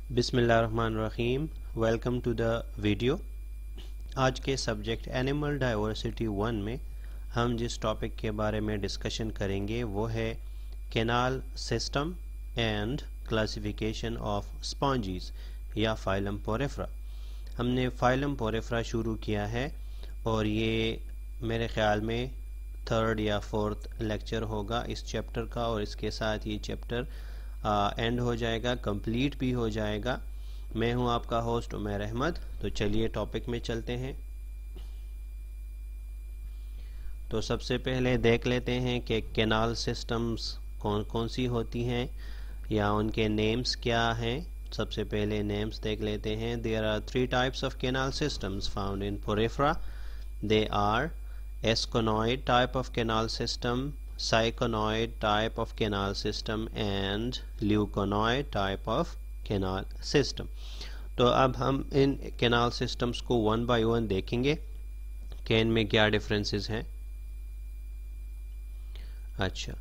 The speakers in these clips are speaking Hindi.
बिस्मिल्लाहिर्रहमानिर्रहीम। Welcome to the video. आज के सब्जेक्ट एनिमल डाइवर्सिटी 1 में हम जिस टॉपिक के बारे में डिस्कशन करेंगे वो है canal system and classification of sponges या फाइलम पोरेफ्रा। हमने फाइलम पोरेफ्रा शुरू किया है और ये मेरे ख्याल में थर्ड या फोर्थ लेक्चर होगा इस चैप्टर का, और इसके साथ ये चैप्टर एंड हो जाएगा, कंप्लीट भी हो जाएगा। मैं हूं आपका होस्ट उमैर अहमद। तो चलिए टॉपिक में चलते हैं। तो सबसे पहले देख लेते हैं कि कैनाल सिस्टम्स कौन कौन सी होती हैं या उनके नेम्स क्या हैं। सबसे पहले नेम्स देख लेते हैं। There are 3 types of canal systems found in Porifera. They are asconoid type of canal system, syconoid type of canal system and leuconoid type of canal system. तो अब हम इन कैनाल सिस्टम्स को वन बाय वन देखेंगे कि इनमें क्या डिफरेंसेस हैं। अच्छा,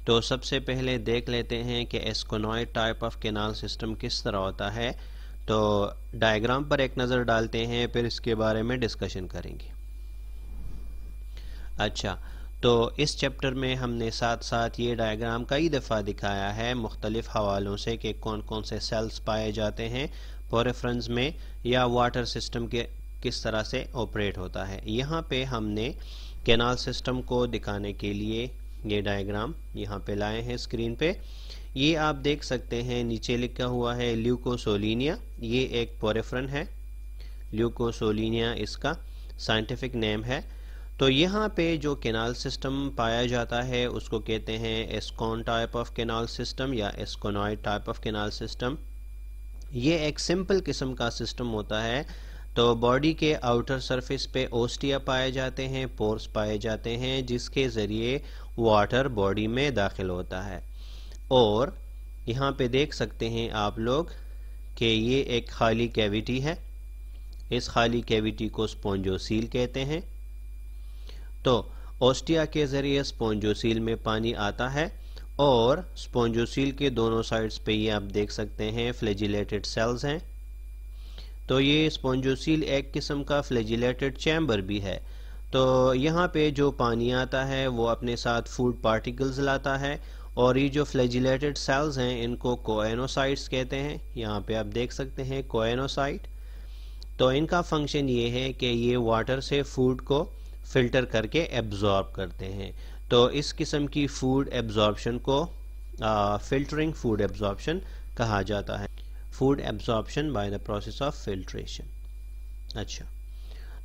तो सबसे पहले देख लेते हैं कि एस्कोनॉइड टाइप ऑफ कैनाल सिस्टम किस तरह होता है। तो डायग्राम पर एक नज़र डालते हैं, फिर इसके बारे में डिस्कशन करेंगे। अच्छा, तो इस चैप्टर में हमने साथ साथ ये डायग्राम कई दफ़ा दिखाया है मुख्तलिफ हवालों से कि कौन कौन से सेल्स पाए जाते हैं पोरेफ्रंस में या वाटर सिस्टम के किस तरह से ऑपरेट होता है। यहाँ पे हमने कैनाल सिस्टम को दिखाने के लिए ये डायग्राम यहाँ पे लाए हैं स्क्रीन पे। ये आप देख सकते हैं, नीचे लिखा हुआ है ल्यूकोसोलिनिया। ये एक पोरेफ्रन है, ल्यूकोसोलिनिया इसका साइंटिफिक नेम है। तो यहाँ पे जो कैनाल सिस्टम पाया जाता है उसको कहते हैं ascon type of canal system या एस्कोनॉइड टाइप ऑफ कैनाल सिस्टम। ये एक सिंपल किस्म का सिस्टम होता है। तो बॉडी के आउटर सरफेस पे ओस्टिया पाए जाते हैं, पोर्स पाए जाते हैं, जिसके ज़रिए वाटर बॉडी में दाखिल होता है। और यहाँ पे देख सकते हैं आप लोग कि ये एक खाली कैविटी है। इस खाली कैविटी को स्पॉन्जोसील कहते हैं। तो ओस्टिया के ज़रिए स्पॉन्जोसील में पानी आता है और स्पॉन्जोसील के दोनों साइड्स पे ये आप देख सकते हैं फ्लैजिलेटेड सेल्स हैं। तो ये स्पॉन्जोसील एक किस्म का फ्लैजिलेटेड चैम्बर भी है। तो यहाँ पे जो पानी आता है वो अपने साथ फूड पार्टिकल्स लाता है, और ये जो फ्लैजिलेटेड सेल्स हैं इनको कोएनोसाइट्स कहते हैं। यहाँ पे आप देख सकते हैं कोएनोसाइट। तो इनका फंक्शन ये है कि ये वाटर से फूड को फिल्टर करके एब्जॉर्ब करते हैं। तो इस किस्म की फूड एब्जॉर्प्शन को फिल्टरिंग फूड एब्जॉर्प्शन कहा जाता है, food absorption by the process of filtration. अच्छा,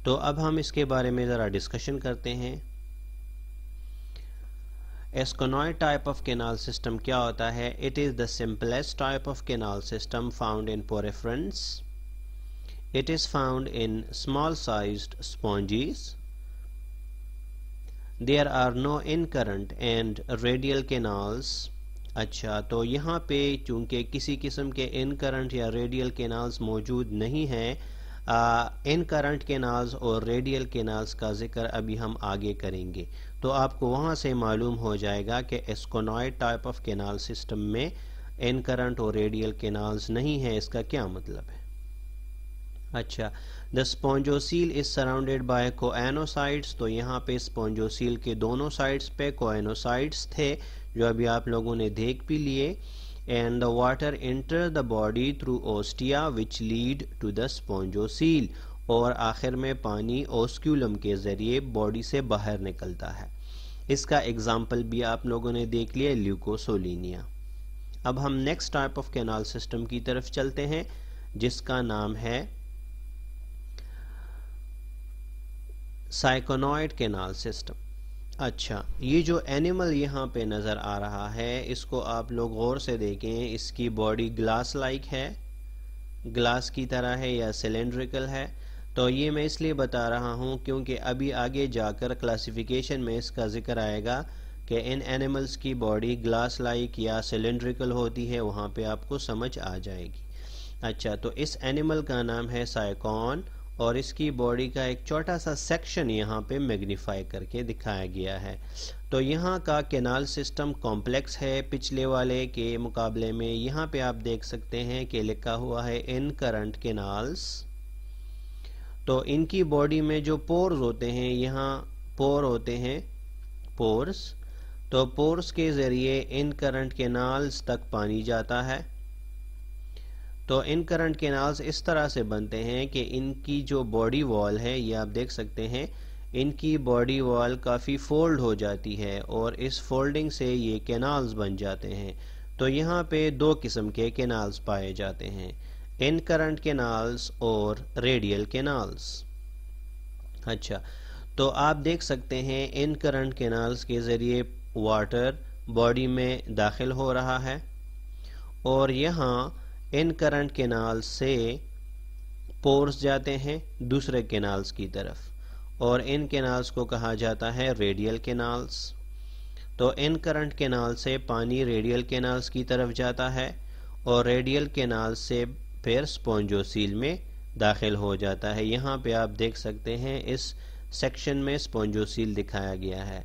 तो अब हम इसके बारे में ज़रा डिस्कशन करते हैं। Asconoid type of canal system क्या होता है? It is the simplest type of canal system found in Poriferans. It is found in small sized sponges. There are no in-current and radial canals। अच्छा, तो यहाँ पे चूंकि किसी किस्म के इन करंट या रेडियल कैनाल्स मौजूद नहीं हैं, इन करंट कैनाल्स और रेडियल कैनाल्स का जिक्र अभी हम आगे करेंगे। तो आपको वहाँ से मालूम हो जाएगा कि एस्कोनॉइड टाइप ऑफ कैनाल सिस्टम में इन करंट और रेडियल कैनाल्स नहीं है, इसका क्या मतलब है। अच्छा, the spongocoel is surrounded by coenocytes. तो यहाँ पे स्पॉन्जोसील के दोनों साइड्स पे कोएनोसाइट्स थे, जो अभी आप लोगों ने देख भी लिए। And the water enter the body through ostia which lead to the spongocoel. और आखिर में पानी ओस्क्यूलम के ज़रिए बॉडी से बाहर निकलता है। इसका एग्जाम्पल भी आप लोगों ने देख लिया, ल्यूकोसोलिनिया। अब हम next type of canal system की तरफ चलते हैं, जिसका नाम है साइकोनॉइड कैनाल सिस्टम। अच्छा, ये जो एनिमल यहाँ पे नज़र आ रहा है इसको आप लोग गौर से देखें। इसकी बॉडी ग्लास लाइक है, ग्लास की तरह है या सिलेंड्रिकल है। तो ये मैं इसलिए बता रहा हूँ क्योंकि अभी आगे जाकर क्लासिफिकेशन में इसका जिक्र आएगा कि इन एनिमल्स की बॉडी ग्लास लाइक या सिलेंड्रिकल होती है, वहाँ पे आपको समझ आ जाएगी। अच्छा, तो इस एनिमल का नाम है साइकॉन और इसकी बॉडी का एक छोटा सा सेक्शन यहाँ पे मैग्नीफाई करके दिखाया गया है। तो यहाँ का कैनाल सिस्टम कॉम्प्लेक्स है पिछले वाले के मुकाबले में। यहाँ पे आप देख सकते हैं कि लिखा हुआ है इन करंट कैनाल्स। तो इनकी बॉडी में जो पोर्स होते हैं, यहाँ पोर होते हैं, पोर्स। तो पोर्स के ज़रिए इन करंट कैनाल्स तक पानी जाता है। तो इन करंट कैनाल्स इस तरह से बनते हैं कि इनकी जो बॉडी वॉल है, ये आप देख सकते हैं, इनकी बॉडी वॉल काफ़ी फोल्ड हो जाती है और इस फोल्डिंग से ये कैनाल्स बन जाते हैं। तो यहाँ पे दो किस्म के कैनाल्स पाए जाते हैं, इन करंट कैनाल्स और रेडियल कैनाल्स। अच्छा, तो आप देख सकते हैं इन करंट कैनाल्स के ज़रिए वाटर बॉडी में दाखिल हो रहा है और यहाँ इन करंट कैनाल्स से पोर्स जाते हैं दूसरे कैनाल्स की तरफ और इन कैनाल्स को कहा जाता है रेडियल कैनाल्स। तो इन करंट कैनाल से पानी रेडियल कैनाल्स की तरफ जाता है और रेडियल कैनाल से फिर स्पॉन्जोसील में दाखिल हो जाता है। यहाँ पे आप देख सकते हैं इस सेक्शन में स्पॉन्जोसील दिखाया गया है।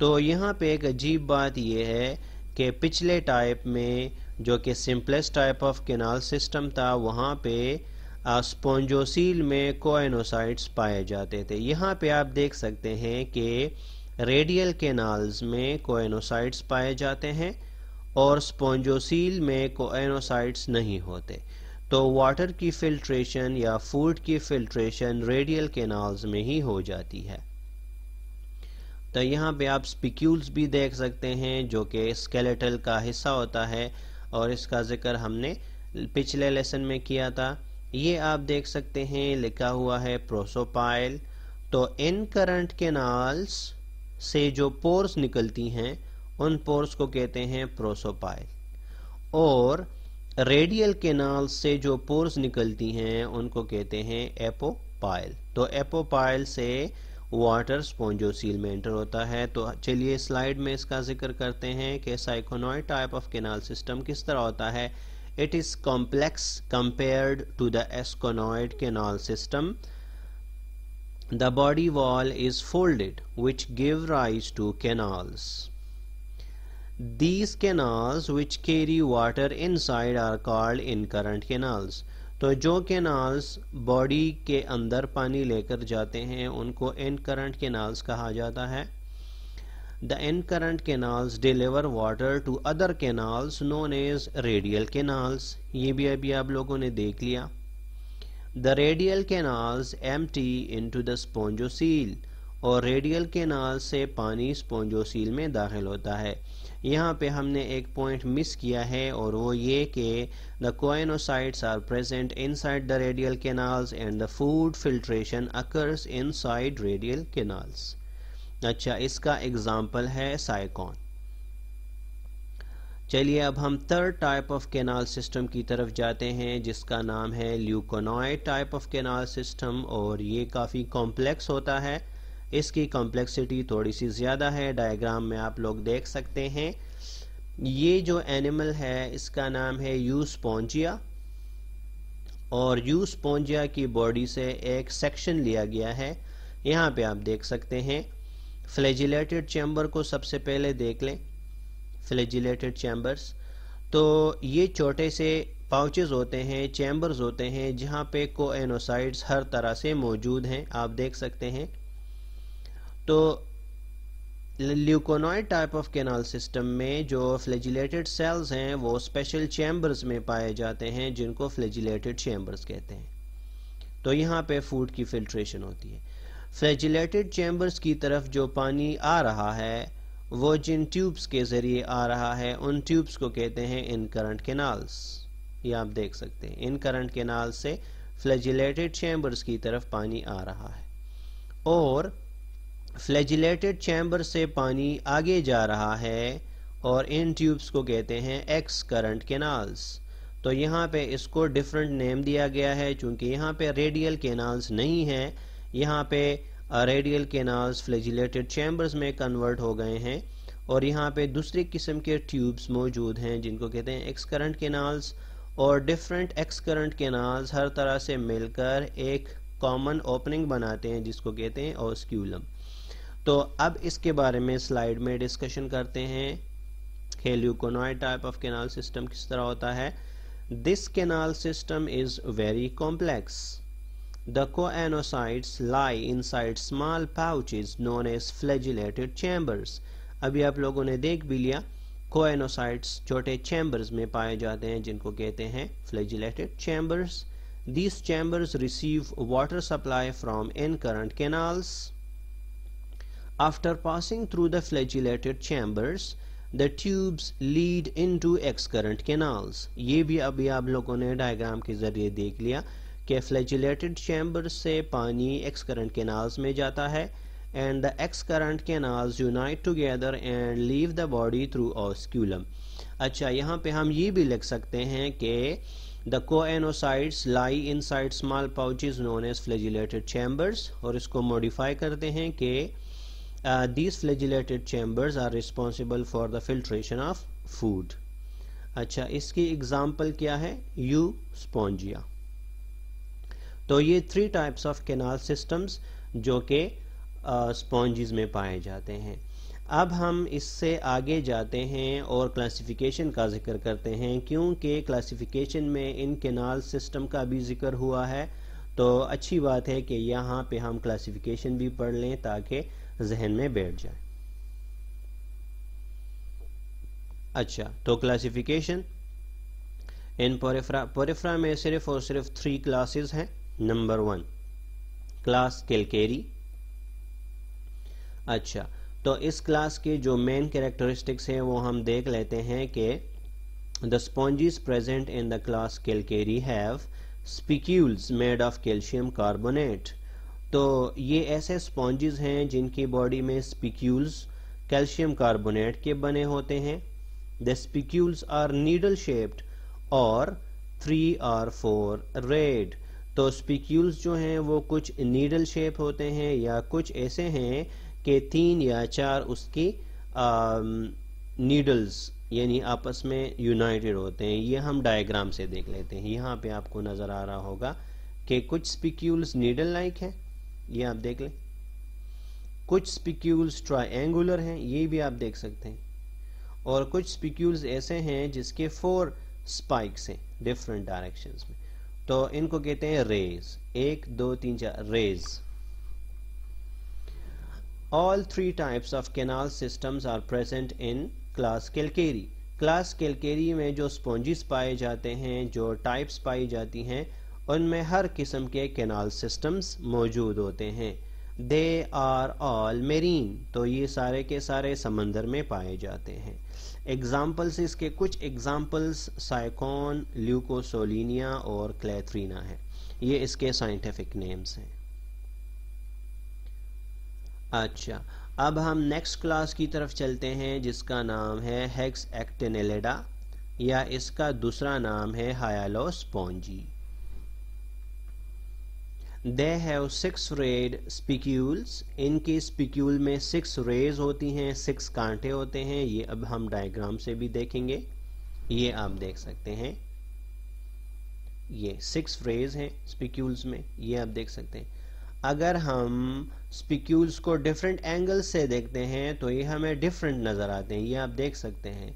तो यहाँ पे एक अजीब बात यह है कि पिछले टाइप में जो कि simplest type of canal system था, वहाँ पे स्पॉन्जोसील में कोएनोसाइट्स पाए जाते थे। यहाँ पे आप देख सकते हैं कि रेडियल कैनाल्स में कोएनोसाइट्स पाए जाते हैं और स्पॉन्जोसील में कोएनोसाइट्स नहीं होते। तो वाटर की फिल्ट्रेशन या फूड की फिल्ट्रेशन रेडियल कैनाल्स में ही हो जाती है। तो यहाँ पे आप स्पिक्यूल्स भी देख सकते हैं जो कि स्केलेटल का हिस्सा होता है और इसका जिक्र हमने पिछले लेसन में किया था। ये आप देख सकते हैं लिखा हुआ है प्रोसोपाइल। तो इन करंट कैनाल्स से जो पोर्स निकलती हैं उन पोर्स को कहते हैं प्रोसोपाइल और रेडियल कैनाल से जो पोर्स निकलती हैं उनको कहते हैं एपोपाइल। तो एपोपाइल से वाटर स्पॉन्जोसील में एंटर होता है। तो चलिए स्लाइड में इसका जिक्र करते हैं कि syconoid type of canal system किस तरह होता है। It is complex compared to the asconoid canal system. The body wall is folded which give rise to canals. These canals which carry water inside are called incurrent canals. तो जो कैनाल्स बॉडी के अंदर पानी लेकर जाते हैं उनको इनकरंट कैनाल्स कहा जाता है। The incurrent canals deliver water to other canals known as radial canals. ये भी अभी आप लोगों ने देख लिया। The radial canals empty into the spongocoel और रेडियल कैनाल से पानी स्पॉन्जोसील में दाखिल होता है। यहाँ पे हमने एक पॉइंट मिस किया है और वो ये कि the choanocytes are present inside the radial canals and the food filtration occurs inside radial canals. अच्छा, इसका एग्जाम्पल है साइकोन। चलिए अब हम third type of canal system की तरफ जाते हैं जिसका नाम है leuconoid type of canal system और ये काफ़ी कॉम्प्लेक्स होता है। इसकी कॉम्प्लेक्सिटी थोड़ी सी ज़्यादा है। डायग्राम में आप लोग देख सकते हैं। ये जो एनिमल है इसका नाम है यूस्पोंजिया और यूस्पोंजिया की बॉडी से एक सेक्शन लिया गया है। यहाँ पे आप देख सकते हैं फ्लैजिलेटेड चैम्बर को सबसे पहले देख लें। फ्लैजिलेटेड चैम्बर्स, तो ये छोटे से पाउचेस होते हैं, चैम्बर्स होते हैं जहाँ पे कोएनोसाइट्स हर तरह से मौजूद हैं, आप देख सकते हैं। तो ल्यूकोनॉइड टाइप ऑफ कैनाल सिस्टम में जो फ्लैजिलेटेड सेल्स हैं वो स्पेशल चैम्बर्स में पाए जाते हैं जिनको फ्लैजिलेटेड चैम्बर्स कहते हैं। तो यहाँ पे फूड की फिल्ट्रेशन होती है। फ्लैजिलेटेड चैम्बर्स की तरफ जो पानी आ रहा है वो जिन ट्यूब्स के ज़रिए आ रहा है उन ट्यूब्स को कहते हैं इनकरंट कैनाल्स। ये आप देख सकते हैं इनकरंट कैनाल से फ्लैजिलेटेड चैम्बर्स की तरफ पानी आ रहा है और फ्लैजिलेटेड चैम्बर से पानी आगे जा रहा है और इन ट्यूब्स को कहते हैं एक्स करंट कैनाल्स। तो यहाँ पे इसको डिफरेंट नेम दिया गया है क्योंकि यहाँ पे रेडियल कैनाल्स नहीं है। यहाँ पे रेडियल कैनाल्स फ्लैजिलेटेड चैम्बर्स में कन्वर्ट हो गए हैं और यहाँ पे दूसरी किस्म के ट्यूब्स मौजूद हैं जिनको कहते हैं एक्स करंट कैनाल्स और डिफरेंट एक्स करंट कैनाल्स हर तरह से मिलकर एक कॉमन ओपनिंग बनाते हैं जिसको कहते हैं ओस्क्यूलम। तो अब इसके बारे में स्लाइड में डिस्कशन करते हैं कि ल्यूकोनॉइड टाइप ऑफ कैनाल सिस्टम किस तरह होता है। This canal system is very complex. The choanocytes lie inside small pouches known as flagellated chambers. अभी आप लोगों ने देख भी लिया, choanocytes छोटे chambers में पाए जाते हैं जिनको कहते हैं flagellated chambers. These chambers receive water supply from in-current canals. After passing through the flagellated chambers, the tubes lead into excurrent canals. ये भी अभी आप लोगों ने डायग्राम के जरिए देख लिया कि फ्लैजिलेटेड चैम्बर से पानी एक्सकरेंट कैनाल्स में जाता है and the excurrent canals unite together and leave the body through osculum. अच्छा, यहाँ पे हम ये भी लिख सकते हैं कि the choanocytes lie inside small pouches known as flagellated chambers, और इसको मॉडिफाई करते हैं कि these flagellated chambers are responsible for the filtration of food. अच्छा, इसकी एग्जाम्पल क्या है? Euspongia. तो ये 3 टाइप्स ऑफ कैनाल सिस्टम्स जो कि स्पॉन्जिस में पाए जाते हैं। अब हम इससे आगे जाते हैं और क्लासिफिकेशन का जिक्र करते हैं, क्योंकि क्लासिफिकेशन में इन कैनाल सिस्टम का भी जिक्र हुआ है, तो अच्छी बात है कि यहाँ पे हम क्लासिफिकेशन भी पढ़ लें ताकि जहन में बैठ जाए। अच्छा, तो क्लासिफिकेशन इन पोरिफ्रा में सिर्फ और सिर्फ 3 क्लासेस हैं। Number 1 class Calcarea. अच्छा, तो इस क्लास के जो मेन कैरेक्टरिस्टिक्स हैं वो हम देख लेते हैं कि the sponges present in the class Calcarea have spicules made of calcium carbonate. तो ये ऐसे स्पॉन्जिस हैं जिनकी बॉडी में स्पिक्यूल्स कैल्शियम कार्बोनेट के बने होते हैं। The spicules are needle shaped और 3 और 4 रेड। तो स्पिक्यूल्स जो हैं वो कुछ नीडल शेप होते हैं या कुछ ऐसे हैं कि 3 या 4 उसकी नीडल्स यानी आपस में यूनाइटेड होते हैं। ये हम डायग्राम से देख लेते हैं। यहाँ पे आपको नजर आ रहा होगा कि कुछ स्पिक्यूल्स नीडल लाइक हैं, ये आप देख लें। कुछ स्पिक्यूल्स ट्रायंगुलर हैं, ये भी आप देख सकते हैं। और कुछ स्पिक्यूल्स ऐसे हैं जिसके 4 स्पाइक्स हैं डिफरेंट डायरेक्शंस में, तो इनको कहते हैं raise. 1 2 3 4 raise. All 3 types of canal systems are present in class Calcari. Class Calcarea में जो स्पॉन्जिस पाए जाते हैं, जो टाइप्स पाई जाती हैं, उनमें हर किस्म के कैनाल सिस्टम्स मौजूद होते हैं। दे आर ऑल मेरीन, तो ये सारे के सारे समंदर में पाए जाते हैं। एग्जाम्पल्स, इसके कुछ एग्जाम्पल्स साइकोन, ल्यूकोसोलिनिया और क्लेथरीना है। ये इसके साइंटिफिक नेम्स हैं। अच्छा, अब हम नेक्स्ट क्लास की तरफ चलते हैं जिसका नाम है हेक्सएक्टिनेलिडा, या इसका दूसरा नाम है Hyalospongiae. They have 6 rayed spicules. इनके स्पिक्यूल में 6 रेज होती हैं, 6 कांटे होते हैं। ये अब हम डायग्राम से भी देखेंगे, ये आप देख सकते हैं। ये 6 रेज हैं स्पिक्यूल्स में, ये आप देख सकते हैं। अगर हम स्पिक्यूल्स को डिफरेंट एंगल से देखते हैं तो ये हमें डिफरेंट नज़र आते हैं, ये आप देख सकते हैं।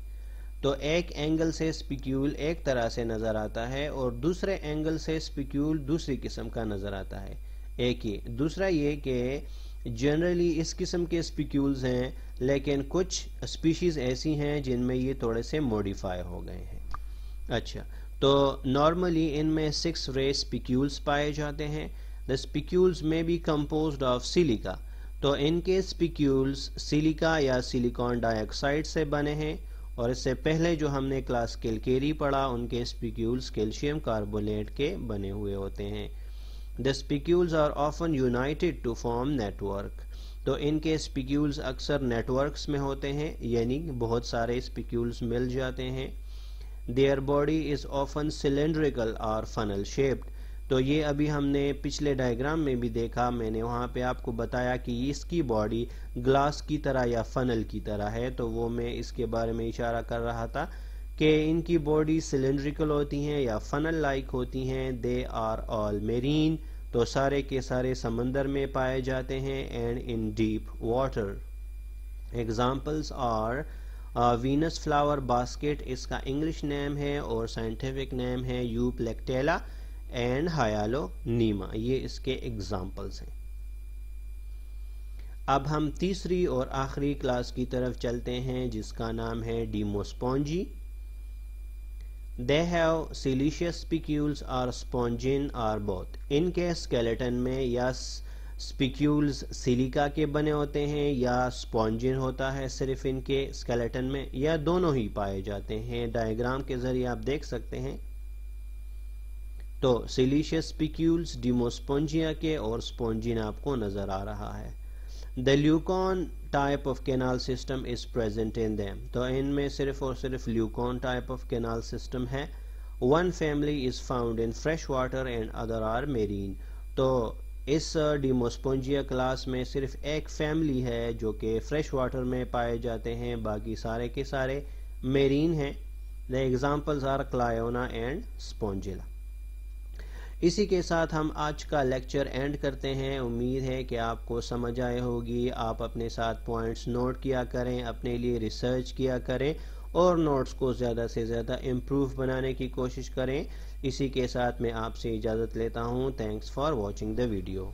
तो एक एंगल से स्पिक्यूल एक तरह से नज़र आता है और दूसरे एंगल से स्पिक्यूल दूसरी किस्म का नज़र आता है। एक ये, दूसरा ये कि जनरली इस किस्म के स्पिक्यूल्स हैं, लेकिन कुछ स्पीशीज़ ऐसी हैं जिनमें ये थोड़े से मॉडिफाई हो गए हैं। अच्छा, तो नॉर्मली इनमें 6 रे स्पिक्यूल्स पाए जाते हैं। द स्पिक्यूल्स में बी कंपोज्ड ऑफ सिलिका, तो इनके स्पिक्यूल्स सिलिका या सिलिकॉन डाइऑक्साइड से बने हैं। और इससे पहले जो हमने क्लास कैलकेरी पढ़ा, उनके स्पिक्यूल्स कैल्शियम कार्बोनेट के बने हुए होते हैं। The spicules are often united to form network, तो इनके स्पिक्यूल्स अक्सर नेटवर्क्स में होते हैं, यानी बहुत सारे स्पिक्यूल्स मिल जाते हैं। Their body is often cylindrical और फनल शेप्ड, तो ये अभी हमने पिछले डायग्राम में भी देखा, मैंने वहाँ पे आपको बताया कि इसकी बॉडी ग्लास की तरह या फनल की तरह है, तो वो मैं इसके बारे में इशारा कर रहा था कि इनकी बॉडी सिलेंड्रिकल होती हैं या फनल लाइक होती हैं। दे आर ऑल मेरीन, तो सारे के सारे समंदर में पाए जाते हैं and in deep water. Examples are Venus flower basket, इसका इंग्लिश नेम है और साइंटिफिक नेम है यूप्लेक्टेला एंड हायालोनीमा, ये इसके एग्जाम्पल्स हैं। अब हम तीसरी और आखिरी क्लास की तरफ चलते हैं जिसका नाम है डीमोस्पोंजी। दे हैव सिलिशियस स्पिक्यूल्स और स्पॉन्जिन आर बोथ, इनके स्केलेटन में या स्पिक्यूल्स सिलिका के बने होते हैं या स्पॉन्जिन होता है सिर्फ इनके स्केलेटन में, या दोनों ही पाए जाते हैं। डायग्राम के जरिए आप देख सकते हैं। तो सिलिशियस स्पिक्यूल्स डीमोस्पोंजिया के और स्पॉन्जिन आपको नजर आ रहा है। The leucon type of canal system is present in them, तो इनमें सिर्फ और सिर्फ leucon type of canal system है। One family is found in fresh water and other are marine, तो इस डीमोस्पोंजिया क्लास में सिर्फ एक फैमिली है जो कि फ्रेश वाटर में पाए जाते हैं, बाकी सारे के सारे मेरीन हैं। The examples are Cliona and Spongilla. इसी के साथ हम आज का लेक्चर एंड करते हैं। उम्मीद है कि आपको समझ आए होगी। आप अपने साथ पॉइंट्स नोट किया करें, अपने लिए रिसर्च किया करें और नोट्स को ज़्यादा से ज़्यादा इम्प्रूव बनाने की कोशिश करें। इसी के साथ मैं आपसे इजाज़त लेता हूँ। Thanks for watching the video.